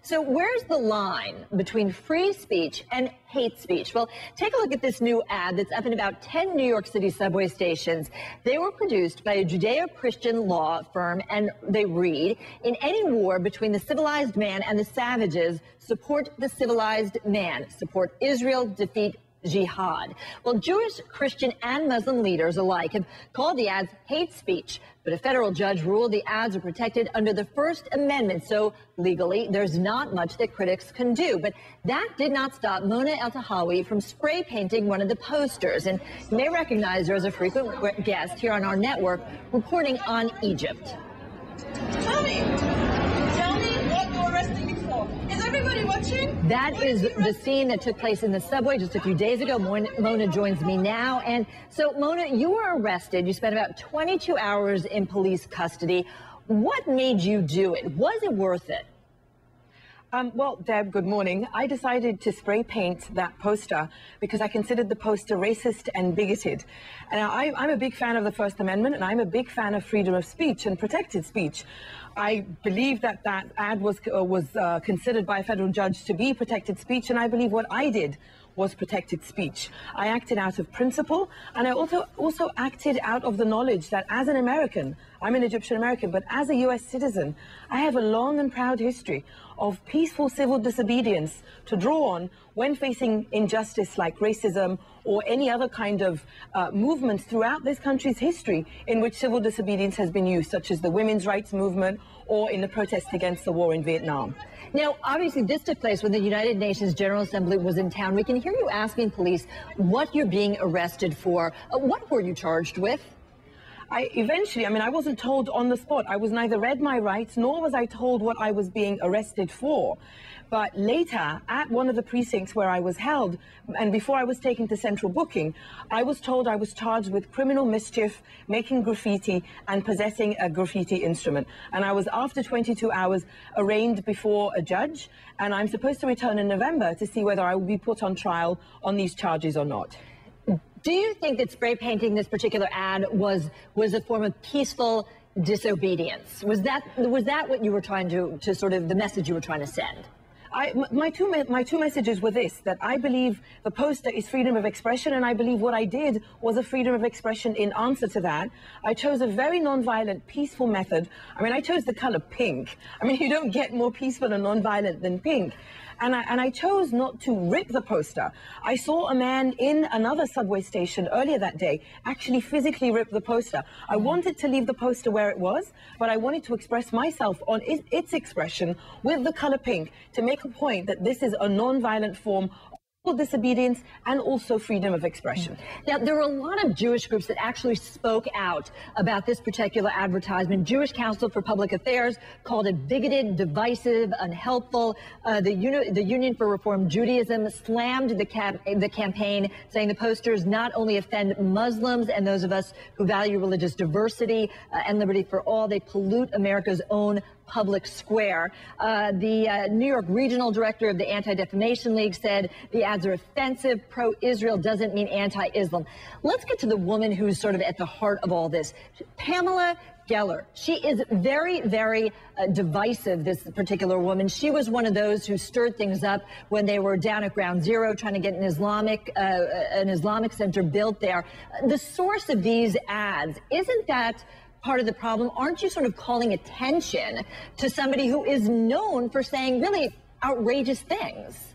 So where's the line between free speech and hate speech? Well, take a look at this new ad that's up in about 10 New York City subway stations. They were produced by a Judeo-Christian law firm, and they read, "In any war between the civilized man and the savages, support the civilized man. Support Israel, defeat jihad." Well, Jewish, Christian, and Muslim leaders alike have called the ads hate speech, but a federal judge ruled the ads are protected under the First Amendment, so legally there's not much that critics can do. But that did not stop Mona Eltahawy from spray painting one of the posters, and you may recognize her as a frequent guest here on our network reporting on Egypt. Tell me what you're arresting me for. Is everybody watching? That is the scene that took place in the subway just a few days ago. Mona joins me now. And so, Mona, you were arrested. You spent about 22 hours in police custody. What made you do it? Was it worth it? Well, Deb, good morning. I decided to spray paint that poster because I considered the poster racist and bigoted. And I'm a big fan of the First Amendment, and I'm a big fan of freedom of speech and protected speech. I believe that that ad was considered by a federal judge to be protected speech, and I believe what I did was protected speech. I acted out of principle, and I also acted out of the knowledge that as an American, I'm an Egyptian American, but as a US citizen, I have a long and proud history of peaceful civil disobedience to draw on when facing injustice like racism or any other kind of movements throughout this country's history in which civil disobedience has been used, such as the women's rights movement or in the protest against the war in Vietnam. Now, obviously, this took place when the United Nations General Assembly was in town. We can hear you asking police what you're being arrested for. What were you charged with? I wasn't told on the spot. I was neither read my rights, nor was I told what I was being arrested for. But later, at one of the precincts where I was held, and before I was taken to central booking, I was told I was charged with criminal mischief, making graffiti, and possessing a graffiti instrument. And I was, after 22 hours, arraigned before a judge, and I'm supposed to return in November to see whether I will be put on trial on these charges or not. Do you think that spray painting this particular ad was a form of peaceful disobedience? Was that what you were trying to sort of the message you were trying to send? My two messages were this, that I believe the poster is freedom of expression, and I believe what I did was a freedom of expression in answer to that. I chose a very non-violent, peaceful method. I chose the color pink. You don't get more peaceful and non-violent than pink. And I chose not to rip the poster. I saw a man in another subway station earlier that day actually physically rip the poster. I wanted to leave the poster where it was, but I wanted to express myself on its expression with the color pink to make a point that this is a non-violent form of disobedience and also freedom of expression. Now, there were a lot of Jewish groups that actually spoke out about this particular advertisement. Jewish Council for Public Affairs called it bigoted, divisive, unhelpful. The Union for Reform Judaism slammed the campaign, saying the posters not only offend Muslims and those of us who value religious diversity and liberty for all, they pollute America's own public square. The New York Regional Director of the Anti-Defamation League said the ads are offensive. Pro-Israel doesn't mean anti-Islam. Let's get to the woman who's sort of at the heart of all this, Pamela Geller. She is very, very divisive, this particular woman. She was one of those who stirred things up when they were down at Ground Zero trying to get an Islamic center built there. The source of these ads, isn't that part of the problem? Aren't you sort of calling attention to somebody who is known for saying really outrageous things?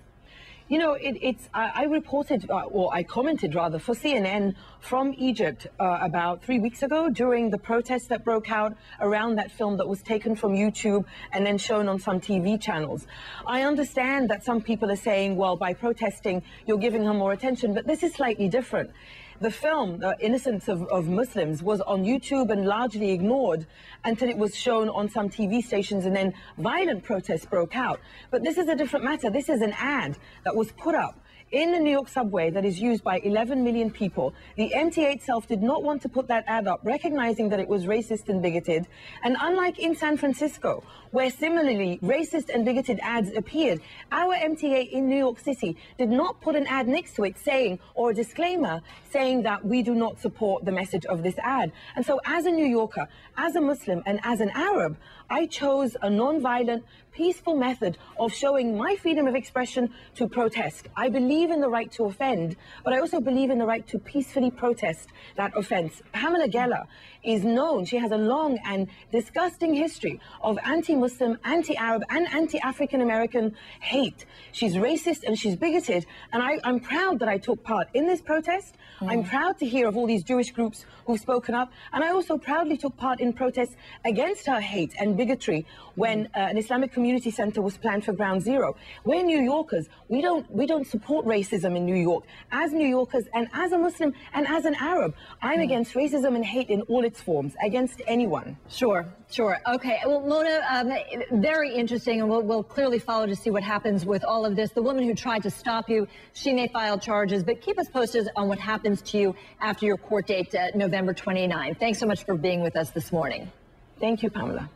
I reported, or I commented rather, for CNN from Egypt about 3 weeks ago during the protests that broke out around that film that was taken from YouTube and then shown on some TV channels. I understand that some people are saying, well, by protesting, you're giving her more attention, but this is slightly different. The film, The Innocence of Muslims, was on YouTube and largely ignored until it was shown on some TV stations, and then violent protests broke out. But this is a different matter. This is an ad that was put up in the New York subway that is used by 11 million people. The MTA itself did not want to put that ad up, recognizing that it was racist and bigoted. And unlike in San Francisco, where similarly racist and bigoted ads appeared, our MTA in New York City did not put an ad next to it saying, or a disclaimer saying that we do not support the message of this ad. And so as a New Yorker, as a Muslim, and as an Arab, I chose a non-violent, peaceful method of showing my freedom of expression to protest. I believe in the right to offend, but I also believe in the right to peacefully protest that offense. Pamela Geller is known, she has a long and disgusting history of anti-Muslim, anti-Arab, and anti-African American hate. She's racist and she's bigoted, and I'm proud that I took part in this protest. I'm proud to hear of all these Jewish groups who've spoken up, and I also proudly took part in protests against her hate and bigotry when an Islamic community center was planned for Ground Zero. We're New Yorkers. We don't support racism in New York. As New Yorkers and as a Muslim and as an Arab, I'm against racism and hate in all its forms, against anyone. Sure. Okay. Well, Mona, very interesting, and we'll clearly follow to see what happens with all of this. The woman who tried to stop you, she may file charges, but keep us posted on what happens to you after your court date, November 29. Thanks so much for being with us this morning. Thank you, Pamela.